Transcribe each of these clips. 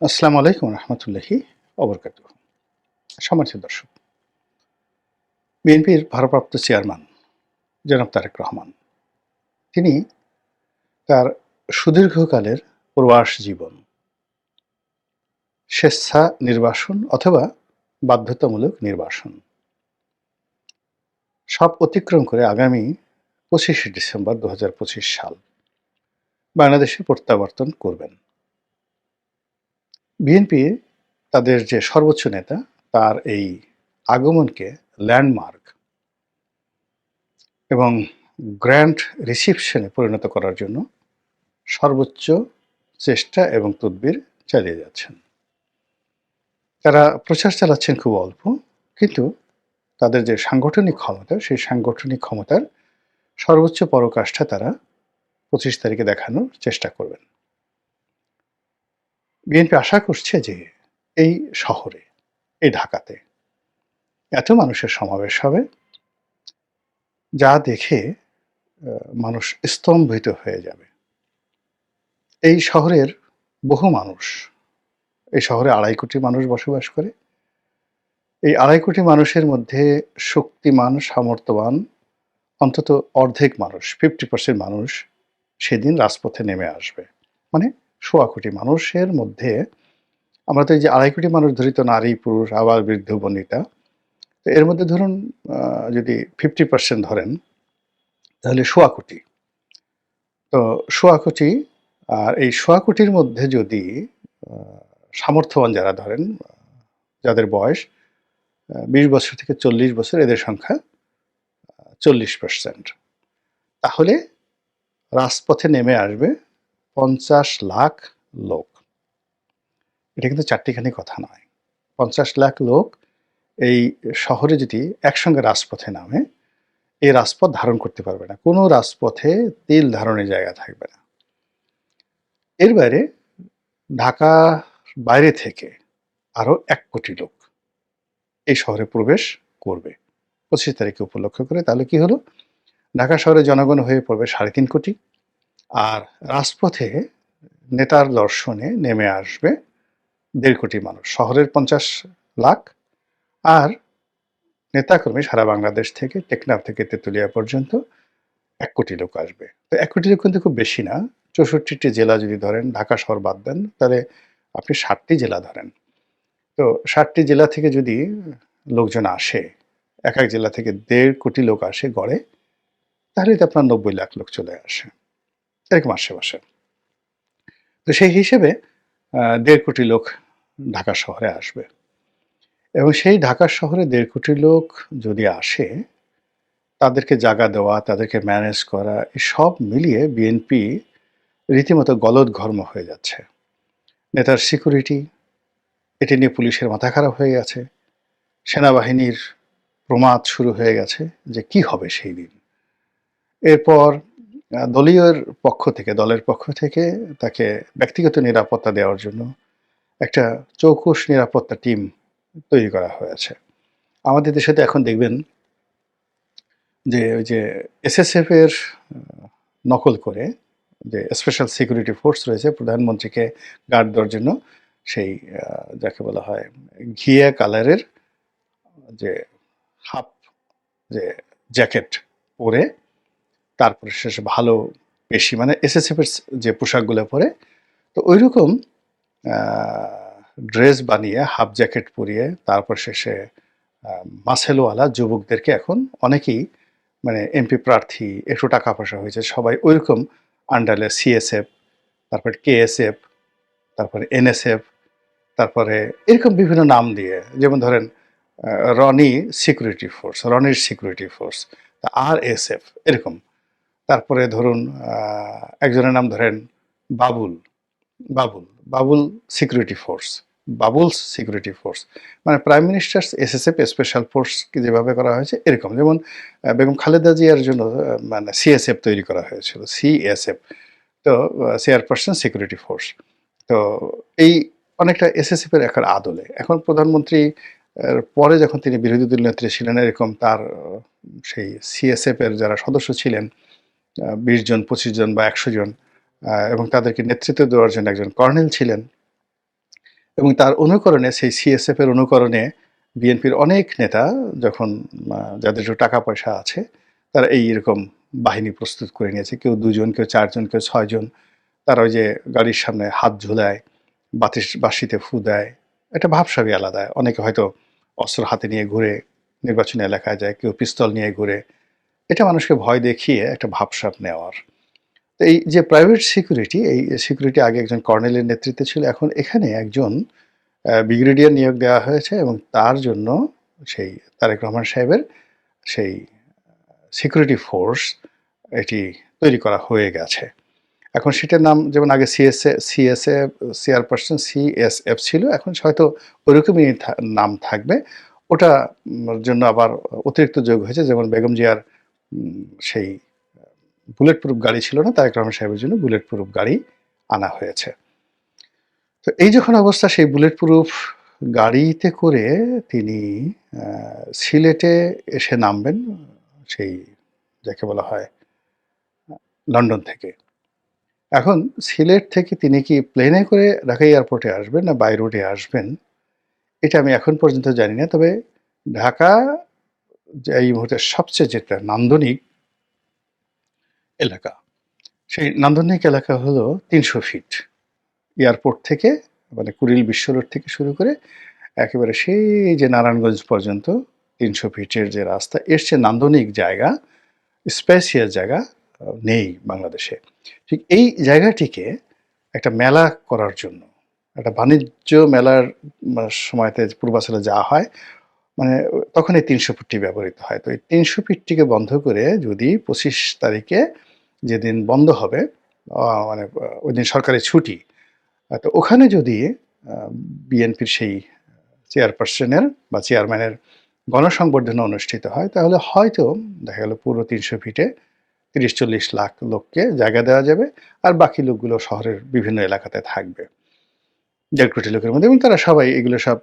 আসসালামু আলাইকুম রহমতুল্লাহি অবরকাতুহ। সম্মানিত দর্শক, বিএনপির ভারপ্রাপ্ত চেয়ারম্যান জনাব তারেক রহমান তিনি তার সুদীর্ঘকালের প্রবাস জীবন স্বেচ্ছা নির্বাসন অথবা বাধ্যতামূলক নির্বাসন সব অতিক্রম করে আগামী 25শে ডিসেম্বর 2025 সাল বাংলাদেশে প্রত্যাবর্তন করবেন। বিএনপি তাদের যে সর্বোচ্চ নেতা তার এই আগমনকে ল্যান্ডমার্ক এবং গ্র্যান্ড রিসিপশনে পরিণত করার জন্য সর্বোচ্চ চেষ্টা এবং তদবির চালিয়ে যাচ্ছেন। তারা প্রচার চালাচ্ছেন খুব অল্প, কিন্তু তাদের যে সাংগঠনিক ক্ষমতা সেই সাংগঠনিক ক্ষমতার সর্বোচ্চ পরাকাষ্ঠা তারা 25 তারিখে দেখানোর চেষ্টা করবেন। বিএনপি আশা করছে যে এই শহরে, এই ঢাকাতে এত মানুষের সমাবেশ হবে যা দেখে মানুষ স্তম্ভিত হয়ে যাবে। এই শহরের বহু মানুষ, এই শহরে 2.5 কোটি মানুষ বসবাস করে। এই 2.5 কোটি মানুষের মধ্যে শক্তিমান, সামর্থ্যবান অন্তত অর্ধেক মানুষ, 50% মানুষ সেদিন রাজপথে নেমে আসবে। মানে 1.25 কোটি মানুষের মধ্যে আমরা তো এই যে 2.5 কোটি মানুষ ধরি, তো নারী, পুরুষ, আবার বৃদ্ধ বনিতা। তো এর মধ্যে ধরুন যদি 50% ধরেন তাহলে 1.25 কোটি। তো 1.25 কোটি, আর এই 1.25 কোটির মধ্যে যদি সামর্থ্যবান যারা ধরেন, যাদের বয়স 20 বছর থেকে 40 বছর, এদের সংখ্যা 40%। তাহলে রাজপথে নেমে আসবে 50 লাখ লোক। এটা কিন্তু চারটিখানি কথা নয়। 50 লাখ লোক এই শহরে যদি একসঙ্গে রাজপথে নামে, এই রাজপথ ধারণ করতে পারবে না। কোনো রাজপথে তিল ধারণের জায়গা থাকবে না। এর বাইরে ঢাকা বাইরে থেকে আরো 1 কোটি লোক এই শহরে প্রবেশ করবে 25 তারিখে উপলক্ষ করে। তাহলে কি হলো? ঢাকা শহরে জনগণ হয়ে পড়বে 3.5 কোটি, আর রাজপথে নেতার দর্শনে নেমে আসবে 1.5 কোটি মানুষ। শহরের 50 লাখ, আর নেতাকর্মী সারা বাংলাদেশ থেকে, টেকনাফ থেকে তেঁতুলিয়া পর্যন্ত 1 কোটি লোক আসবে। তো 1 কোটি লোক কিন্তু খুব বেশি না। 64টি জেলা যদি ধরেন, ঢাকা শহর বাদ দেন, তাহলে আপনি 60টি জেলা ধরেন। তো 60টি জেলা থেকে যদি লোকজন আসে, এক এক জেলা থেকে 1.5 কোটি লোক আসে গড়ে, তাহলে তো আপনার 90 লাখ লোক চলে আসে এরকম আশেপাশে। তো সেই হিসেবে 1.5 কোটি লোক ঢাকা শহরে আসবে, এবং সেই ঢাকা শহরে 1.5 কোটি লোক যদি আসে, তাদেরকে জায়গা দেওয়া, তাদেরকে ম্যানেজ করা, সব মিলিয়ে বিএনপি রীতিমতো গলদঘর্ম হয়ে যাচ্ছে। নেতার সিকিউরিটি, এটি নিয়ে পুলিশের মাথা খারাপ হয়ে গেছে। সেনাবাহিনীর প্রমাদ শুরু হয়ে গেছে যে কি হবে সেই দিন। এরপর দলের পক্ষ থেকে তাকে ব্যক্তিগত নিরাপত্তা দেওয়ার জন্য একটা চৌকুশ নিরাপত্তা টিম তৈরি করা হয়েছে। আমাদের দেশে তো এখন দেখবেন যে ওই যে এসএসএফ এর নকল করে যে স্পেশাল সিকিউরিটি ফোর্স রয়েছে প্রধানমন্ত্রীকে গার্ড দেওয়ার জন্য, সেই যাকে বলা হয় ঘিয়া কালারের যে হাফ যে জ্যাকেট পরে, তারপরে শেষে ভালো পেশি, মানে এসএসএফ এর যে পোশাকগুলো পরে, তো ওইরকম ড্রেস বানিয়ে হাফ জ্যাকেট পরিয়ে তারপর শেষে মাসেলওয়ালা যুবকদেরকে এখন অনেকেই, মানে এমপি প্রার্থী, একটু টাকা পয়সা হয়েছে, সবাই ওইরকম আন্ডারে সিএসএফ, তারপরে কেএসএফ, তারপরে এনএসএফ, তারপরে এরকম বিভিন্ন নাম দিয়ে, যেমন ধরেন রনির সিকিউরিটি ফোর্স, আরএসএফ এরকম। তারপরে ধরুন একজনের নাম ধরেন Babul Babul Babul security force, Babul's security force, মানে প্রাইম মিনিস্টার্স এসএসএফ স্পেশাল ফোর্সকে যেভাবে করা হয়েছে এরকম। যেমন বেগম খালেদা জিয়ার জন্য মানে সিএসএফ তৈরি করা হয়েছিল, সিএসএফ, তো চেয়ারপারসন সিকিউরিটি ফোর্স। তো এই অনেকটা এসএসএফ এর একটা আদলে এখন প্রধানমন্ত্রী পরে যখন তিনি বিরোধী দল নেত্রী ছিলেন, এরকম তার সেই সিএসএফ এর যারা সদস্য ছিলেন 20 জন, 25 জন বা 100 জন, এবং তাদেরকে নেতৃত্ব দেওয়ার জন্য একজন কর্নেল ছিলেন। এবং তার অনুকরণে সেই সিএসএফ এর অনুকরণে বিএনপির অনেক নেতা যখন যাদের একটু টাকা পয়সা আছে তারা এইরকম বাহিনী প্রস্তুত করে নিয়েছে। কেউ ২ জন, কেউ ৪ জন, কেউ ৬ জন। তারা ওই যে গাড়ির সামনে হাত ঝুলায়, বাঁশিতে ফু দেয়। একটা ভাবসাবই আলাদা। অনেকে হয়তো অস্ত্র হাতে নিয়ে ঘুরে নির্বাচনী এলাকায় যায়, কেউ পিস্তল নিয়ে ঘুরে। এটা মানুষকে ভয় দেখিয়ে একটা ভাবসাব নেওয়ার। তো এই যে প্রাইভেট সিকিউরিটি, এই সিকিউরিটি আগে একজন কর্নেলের নেতৃত্বে ছিল। এখন এখানে একজন ব্রিগেডিয়ার নিয়োগ দেওয়া হয়েছে এবং তার জন্য সেই তারেক রহমান সাহেবের সেই সিকিউরিটি ফোর্স এটি তৈরি করা হয়ে গেছে। এখন সেটার নাম যেমন আগে সিএসএফ চেয়ারপারসন সিএসএফ ছিল, এখন হয়তো ওইরকমই নাম থাকবে। ওটা জন্য আবার অতিরিক্ত যোগ হয়েছে, যেমন বেগম জিয়ার সেই বুলেট প্রুফ গাড়ি ছিল না, তারেক রহমান সাহেবের জন্য বুলেট প্রুফ গাড়ি আনা হয়েছে। তো এই যখন অবস্থা, সেই বুলেট প্রুফ গাড়িতে করে তিনি সিলেটে এসে নামবেন, সেই যাকে বলা হয় লন্ডন থেকে। এখন সিলেট থেকে তিনি কি প্লেনে করে ঢাকা এয়ারপোর্টে আসবেন না বাই রোডে আসবেন, এটা আমি এখন পর্যন্ত জানি না। তবে ঢাকা যে এই মুহূর্তে সবচেয়ে যেটা নান্দনিক এলাকা, সেই নান্দনিক এলাকা হলো ৩০০ ফিট এয়ারপোর্ট থেকে, মানে কুড়িল বিশ্ব রোড থেকে শুরু করে একেবারে সেই যে নারায়ণগঞ্জ পর্যন্ত ৩০০ ফিটের যে রাস্তা, এর চেয়ে নান্দনিক জায়গা, স্পেশিয়াস জায়গা নেই বাংলাদেশে। ঠিক এই জায়গাটিকে একটা মেলা করার জন্য, একটা বাণিজ্য মেলার সময়তে পূর্বাচলে যাওয়া হয়, মানে তখন এই ৩০০ ফিটটি ব্যবহৃত হয়। তো এই ৩০০ ফিটটিকে বন্ধ করে যদি ২৫ তারিখে যেদিন বন্ধ হবে, মানে ওই দিন সরকারি ছুটি, তো ওখানে যদি বিএনপির সেই চেয়ারপারসনের বা চেয়ারম্যানের গণসংবর্ধনা অনুষ্ঠিত হয়, তাহলে হয়তো দেখা গেল পুরো ৩০০ ফিটে ৩০-৪০ লাখ লোককে জায়গা দেওয়া যাবে, আর বাকি লোকগুলো শহরের বিভিন্ন এলাকাতে থাকবে ১.৫ কোটি লোকের মধ্যে, এবং তারা সবাই এগুলো সব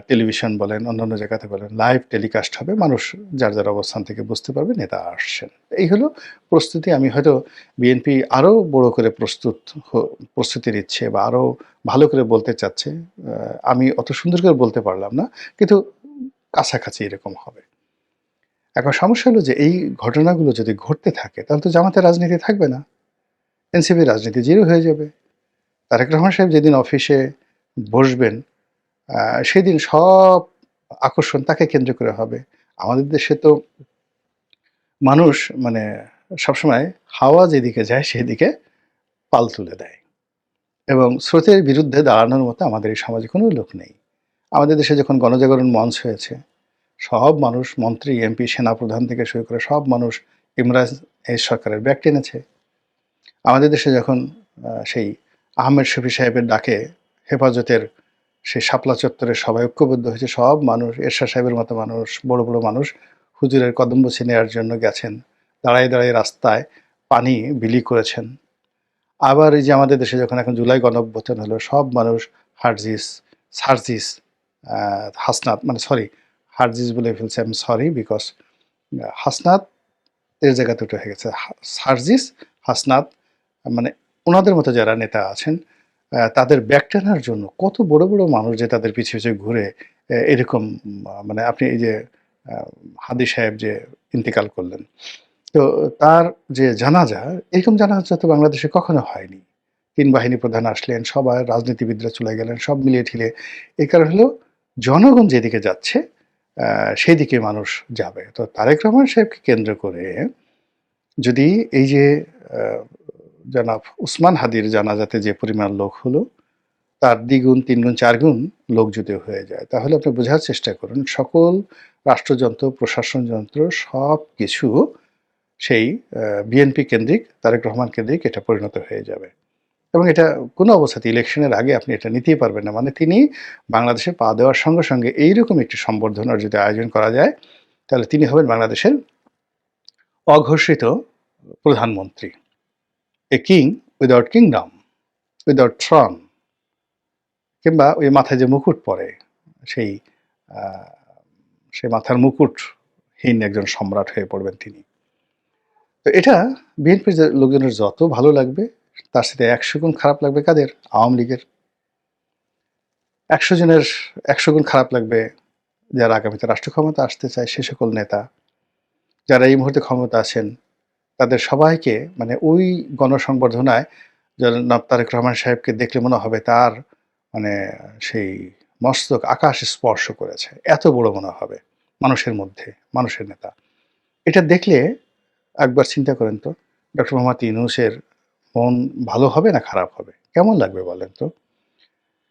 টেলিভিশন বলেন, অন্যান্য জায়গাতে বলেন, লাইভ টেলিকাস্ট হবে। মানুষ যার যার অবস্থান থেকে বুঝতে পারবে নেতা আসছেন। এই হলো প্রস্তুতি। আমি হয়তো বিএনপি আরও বড় করে প্রস্তুতি নিচ্ছে বা আরও ভালো করে বলতে চাচ্ছে। আমি অত সুন্দর করে বলতে পারলাম না, কিন্তু কাছাকাছি এরকম হবে। এখন সমস্যা হলো যে এই ঘটনাগুলো যদি ঘটতে থাকে, তাহলে তো জামাতের রাজনীতি থাকবে না, এনসিপির রাজনীতি জিরো হয়ে যাবে। তারেক রহমান সাহেব যেদিন অফিসে বসবেন, সেদিন সব আকর্ষণ তাকে কেন্দ্র করে হবে। আমাদের দেশে তো মানুষ মানে সবসময় হাওয়া যেদিকে যায় সেদিকে পাল তুলে দেয়, এবং স্রোতের বিরুদ্ধে দাঁড়ানোর মতো আমাদের এই সমাজে কোনো লোক নেই। আমাদের দেশে যখন গণজাগরণ মঞ্চ হয়েছে, সব মানুষ, মন্ত্রী, এমপি, সেনাপ্রধান থেকে শুরু করে সব মানুষ ইমরান এই সরকারের ব্যাগ টেনেছে। আমাদের দেশে যখন সেই আহমেদ শফি সাহেবের ডাকে হেফাজতের সেই শাপলা চত্বরে সবাই ঐক্যবদ্ধ হয়েছে, সব মানুষ, এরশাদ সাহেবের মতো মানুষ, বড় বড় মানুষ হুজুরের কদম বসে নেওয়ার জন্য গেছেন, দাঁড়ায় দাঁড়ায় রাস্তায় পানি বিলি করেছেন। আবার এই যে আমাদের দেশে যখন এখন জুলাই গণঅভ্যুত্থান হলো, সব মানুষ সার্জিস, হাসনাত, মানে সরি, হারজিস বলে ফেলছে, আমি সরি, বিকজ হাসনাত এর জায়গাতে উঠে হয়ে গেছে সার্জিস, হাসনাত, মানে ওনাদের মতো যারা নেতা আছেন, তাদের ব্যাক টানার জন্য কত বড় বড় মানুষ যে তাদের পিছে পিছে ঘুরে এরকম, মানে আপনি এই যে হাদি সাহেব যে ইন্তেকাল করলেন, তো তার যে জানাজা, এরকম জানাজা তো বাংলাদেশে কখনো হয়নি। ৩ বাহিনী প্রধান আসলেন, সবাই রাজনীতিবিদরা চলে গেলেন, সব মিলিয়ে ঠিলে। এই কারণ হলো জনগণ যেদিকে যাচ্ছে সেই দিকে মানুষ যাবে। তো তারেক রহমান সাহেবকে কেন্দ্র করে যদি এই যে জনাব উসমান হাদির জানাজাতে যে পরিমাণ লোক হলো, তার দ্বিগুণ, ৩ গুণ, ৪ গুণ লোক যদি হয়ে যায়, তাহলে আপনি বোঝার চেষ্টা করুন সকল রাষ্ট্রযন্ত্র, প্রশাসন যন্ত্র সবকিছু সেই বিএনপি কেন্দ্রিক, তারেক রহমান কেন্দ্রিক এটা পরিণত হয়ে যাবে। এবং এটা কোনো অবস্থাতে ইলেকশনের আগে আপনি এটা নিতেই পারবেন না। মানে তিনি বাংলাদেশে পা দেওয়ার সঙ্গে সঙ্গে এইরকম একটি সংবর্ধনার যদি আয়োজন করা যায়, তাহলে তিনি হবেন বাংলাদেশের অঘোষিত প্রধানমন্ত্রী। A king without kingdom, without Throne, কিংবা ওই মাথায় যে মুকুট পরে, সেই সেই মাথার মুকুটহীন একজন সম্রাট হয়ে পড়বেন তিনি। তো এটা বিএনপির লোকজনের যত ভালো লাগবে, তার সাথে ১০০ গুণ খারাপ লাগবে কাদের? আওয়ামী লীগের। ১০০ জনের ১০০ গুণ খারাপ লাগবে যারা আগামীতে রাষ্ট্র ক্ষমতা আসতে চায় সে সকল নেতা, যারা এই মুহূর্তে ক্ষমতা আছেন তাদের সবাইকে মানে ওই গণসংবর্ধনায় জনাব তারেক রহমান সাহেবকে দেখলে মনে হবে তার মানে সেই মস্তক আকাশ স্পর্শ করেছে। এত বড় মনে হবে মানুষের মধ্যে, মানুষের নেতা। এটা দেখলে একবার চিন্তা করেন তো ডক্টর মোহাম্মদ ইউনূসের মন ভালো হবে না খারাপ হবে? কেমন লাগবে বলেন তো?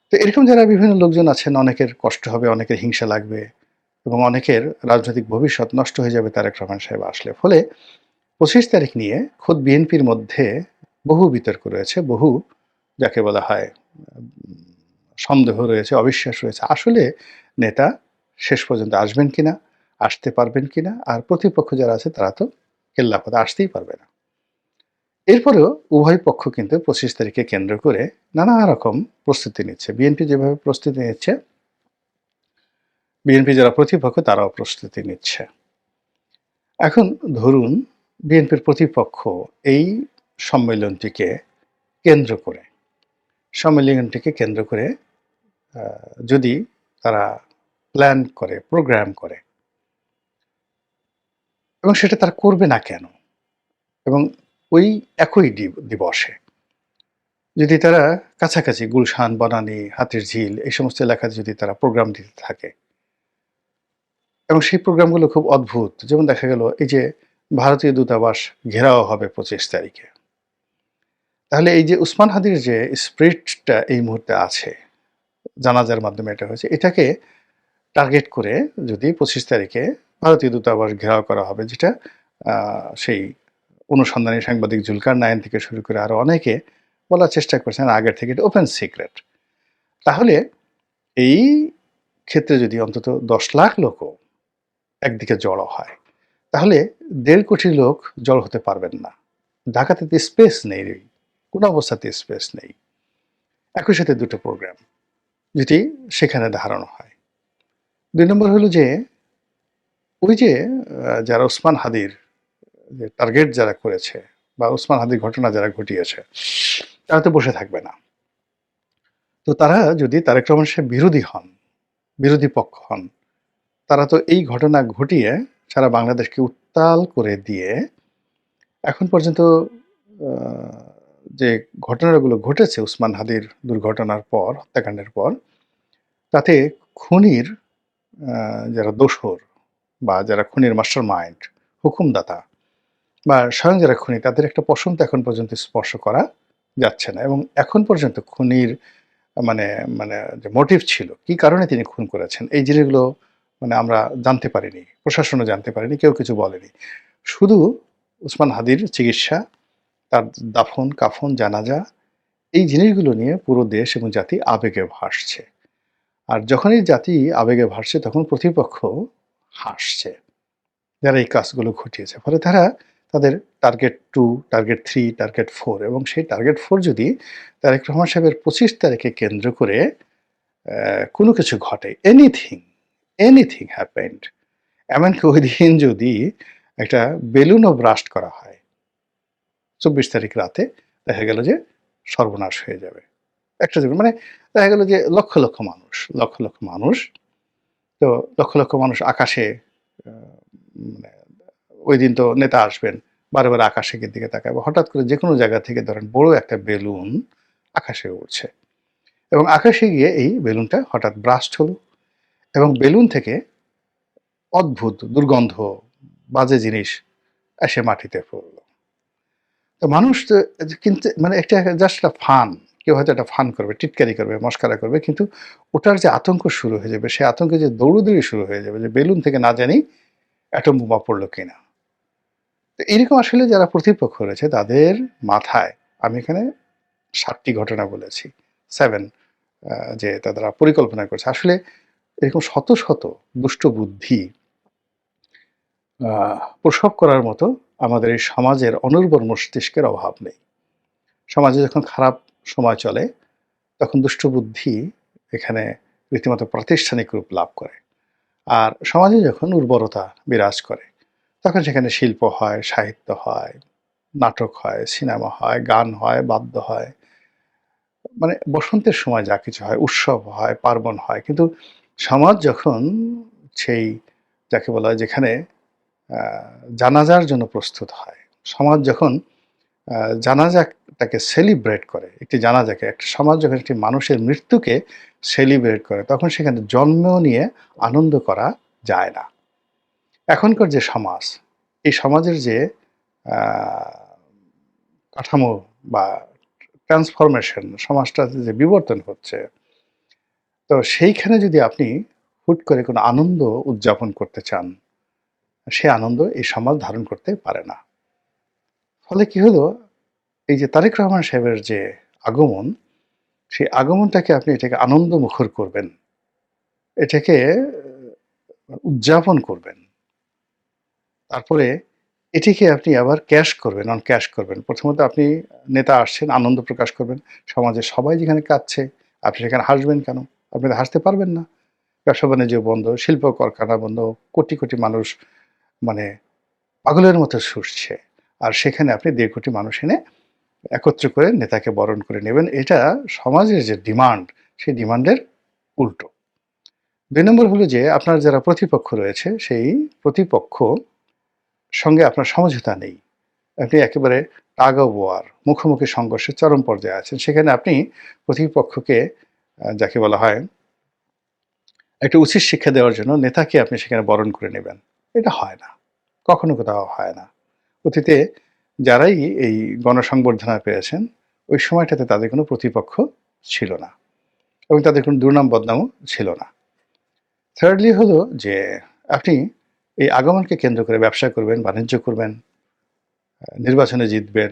তো এরকম যারা বিভিন্ন লোকজন আছেন অনেকের কষ্ট হবে, অনেকের হিংসা লাগবে এবং অনেকের রাজনৈতিক ভবিষ্যৎ নষ্ট হয়ে যাবে তারেক রহমান সাহেব আসলে। ফলে ২৫ তারিখ নিয়ে খোদ বিএনপির মধ্যে বহু বিতর্ক রয়েছে, বহু যাকে বলা হয় সন্দেহ রয়েছে, অবিশ্বাস রয়েছে। আসলে নেতা শেষ পর্যন্ত আসবেন কিনা, আসতে পারবেন কিনা? আর প্রতিপক্ষ যারা আছে তারা তো কেল্লাফতে আসতেই পারবে না। এরপরেও উভয় পক্ষ কিন্তু ২৫ তারিখকে কেন্দ্র করে নানা রকম প্রস্তুতি নিচ্ছে। বিএনপি যেভাবে প্রস্তুতি নিচ্ছে, বিএনপি যারা প্রতিপক্ষ তারাও প্রস্তুতি নিচ্ছে। এখন ধরুন বিএনপির প্রতিপক্ষ এই সম্মেলনটিকে কেন্দ্র করে সম্মেলনটিকে কেন্দ্র করে যদি তারা প্ল্যান করে, প্রোগ্রাম করে এবং সেটা তারা করবে না কেন? এবং ওই একই দিবসে যদি তারা কাছাকাছি গুলশান, বনানী, হাতিরঝিল এই সমস্ত এলাকাতে যদি তারা প্রোগ্রাম দিতে থাকে এবং সেই প্রোগ্রামগুলো খুব অদ্ভুত। যেমন দেখা গেল এই যে ভারতীয় দূতাবাস ঘেরাও হবে ২৫ তারিখে। তাহলে এই যে উসমান হাদির যে স্পিরিটটা এই মুহূর্তে আছে, জানাজার মাধ্যমে এটা হয়েছে, এটাকে টার্গেট করে যদি ২৫ তারিখে ভারতীয় দূতাবাস ঘেরাও করা হবে, যেটা সেই অনুসন্ধানী সাংবাদিক জুলকার নাইন থেকে শুরু করে আরো অনেকে বলার চেষ্টা করছেন আগের থেকে, এটা ওপেন সিক্রেট। তাহলে এই ক্ষেত্রে যদি অন্তত ১০ লাখ লোকও একদিকে জড়ো হয়, তাহলে ১.৫ কোটি লোক জড়ো হতে পারবেন না। ঢাকাতে তো স্পেস নেই, কোনো অবস্থাতে স্পেস নেই। একই সাথে দুটো প্রোগ্রাম যেটি সেখানে ধারণ হয়। ২ নম্বর হলো যে ওই যে যারা ওসমান হাদির যে টার্গেট যারা করেছে বা ওসমান হাদির ঘটনা যারা ঘটিয়েছে তারা তো বসে থাকবে না। তো তারা যদি তারেক রহমান সাহেব বিরোধী হন, বিরোধী পক্ষ হন, তারা তো এই ঘটনা ঘটিয়ে সারা বাংলাদেশকে উত্তাল করে দিয়ে এখন পর্যন্ত যে ঘটনাগুলো ঘটেছে ওসমান হাদির দুর্ঘটনার পর, হত্যাকাণ্ডের পর, তাতে খুনির যারা দোসর বা যারা খুনির মাস্টার মাইন্ড, হুকুমদাতা বা স্বয়ং যারা খুনি তাদের একটা পশম তো এখন পর্যন্ত স্পর্শ করা যাচ্ছে না এবং এখন পর্যন্ত খুনির মানে মানে যে মোটিভ ছিল, কি কারণে তিনি খুন করেছেন এই জিনিসগুলো মানে আমরা জানতে পারিনি, প্রশাসনও জানতে পারেনি, কেউ কিছু বলেনি। শুধু ওসমান হাদির চিকিৎসা, তার দাফন, কাফন, জানাজা এই জিনিসগুলো নিয়ে পুরো দেশ এবং জাতি আবেগে ভাসছে। আর যখনই জাতি আবেগে ভাসছে তখন প্রতিপক্ষ হাসছে, যারা এই কাজগুলো ঘটিয়েছে। ফলে তারা তাদের টার্গেট 2, টার্গেট 3, টার্গেট 4 এবং সেই টার্গেট 4 যদি তারেক রহমান সাহেবের ২৫ তারিখে কেন্দ্র করে কোনো কিছু ঘটে, এনিথিং হ্যাপেন্ড। এমনকি ওইদিন যদি একটা বেলুনও ব্রাস্ট করা হয় ২৪ তারিখ রাতে, দেখা গেল যে সর্বনাশ হয়ে যাবে। একটা জীবন মানে দেখা গেল যে লক্ষ, লক্ষ মানুষ। তো লক্ষ, লক্ষ মানুষ আকাশে মানে ওইদিন তো নেতা আসবেন। বারে, বারে আকাশের দিকে তাকাবে। হঠাৎ করে যেকোনো জায়গা থেকে ধরেন বড় একটা বেলুন আকাশে উড়ছে এবং আকাশে গিয়ে এই বেলুনটা হঠাৎ ব্রাস্ট হলো এবং বেলুন থেকে অদ্ভুত দুর্গন্ধ, বাজে জিনিস এসে মাটিতে পড়ল। তো মানুষ তো কিন্তু মানে একটা জাস্ট একটা ফান। কেউ হয়তো একটা ফান করবে, টিটকারি করবে, মশকরা করবে। কিন্তু ওটার যে আতঙ্ক শুরু হয়ে যাবে, সেই আতঙ্কে যে দৌড়াদৌড়ি শুরু হয়ে যাবে যে বেলুন থেকে না জানি অ্যাটম বোমা পড়ল কিনা। তো এরকম আসলে যারা প্রতিপক্ষ রয়েছে তাদের মাথায় আমি এখানে ৭ টি ঘটনা বলেছি। 7 যে তারা পরিকল্পনা করছে। আসলে এরকম শত, শত দুষ্ট বুদ্ধি প্রসব করার মতো আমাদের এই সমাজের অনুর্বর মস্তিষ্কের অভাব নেই। সমাজে যখন খারাপ সময় চলে তখন দুষ্ট বুদ্ধি এখানে রীতিমতো প্রাতিষ্ঠানিক রূপ লাভ করে। আর সমাজে যখন উর্বরতা বিরাজ করে তখন সেখানে শিল্প হয়, সাহিত্য হয়, নাটক হয়, সিনেমা হয়, গান হয়, বাদ্য হয়, মানে বসন্তের সময় যা কিছু হয়, উৎসব হয়, পার্বণ হয়। কিন্তু সমাজ যখন সেই যাকে বলা হয় যেখানে আ জানাজার জন্য প্রস্তুত হয়। সমাজ যখন আ জানাজাটাকে সেলিব্রেট করে, একটি জানাজাকে একটা সমাজ যখন একটি মানুষের মৃত্যুকে সেলিব্রেট করে, তখন সেখানে জন্ম নিয়ে আনন্দ করা যায় না। এখনকার যে সমাজ, এই সমাজের যে আ কাঠামো বা ট্রান্সফরমেশন সমাজটাতে যে বিবর্তন হচ্ছে, তো সেইখানে যদি আপনি হুট করে কোনো আনন্দ উদযাপন করতে চান, সে আনন্দ এই সমাজ ধারণ করতে পারে না। ফলে কি হলো, এই যে তারেক রহমান সাহেবের যে আগমন, সেই আগমনটাকে আপনি এটাকে আনন্দমুখর করবেন। এটাকে উদযাপন করবেন। তারপরে এটিকে আপনি আবার ক্যাশ করবেন, অন ক্যাশ করবেন। প্রথমত আপনি নেতা আসছেন, আনন্দ প্রকাশ করবেন। সমাজের সবাই যেখানে কাঁদছে, আপনি সেখানে হাসবেন কেন? আপনি তো হাসতে পারবেন না। ব্যবসা-বাণিজ্য বন্ধ, শিল্প কারখানা বন্ধ, কোটি, কোটি মানুষ মানে পাগলের মতো ছুটছে। আর সেখানে আপনি ১.৫ কোটি মানুষ এনে একত্র করে নেতাকে বরণ করে নেবেন। এটা সমাজের যে ডিমান্ড, সেই ডিমান্ডের উল্টো। ২ নম্বর হলো যে আপনার যারা প্রতিপক্ষ রয়েছে, সেই প্রতিপক্ষ সঙ্গে আপনার সমঝোতা নেই। আপনি একেবারে টাগ অফ ওয়ার, মুখোমুখি সংঘর্ষের চরম পর্যায়ে আছেন। সেখানে আপনি প্রতিপক্ষকে যাকে বলা হয় একটা উচিত শিক্ষা দেওয়ার জন্য নেতাকে আপনি সেখানে বরণ করে নেবেন। এটা হয় না। কখনো কোথাও হয় না। অতীতে যারাই এই গণসংবর্ধনা পেয়েছেন, ওই সময়টাতে তাদের কোনো প্রতিপক্ষ ছিল না এবং তাদের কোনো দুর্নাম বদনামও ছিল না। থার্ডলি হলো যে আপনি এই আগমনকে কেন্দ্র করে ব্যবসা করবেন, বাণিজ্য করবেন, নির্বাচনে জিতবেন।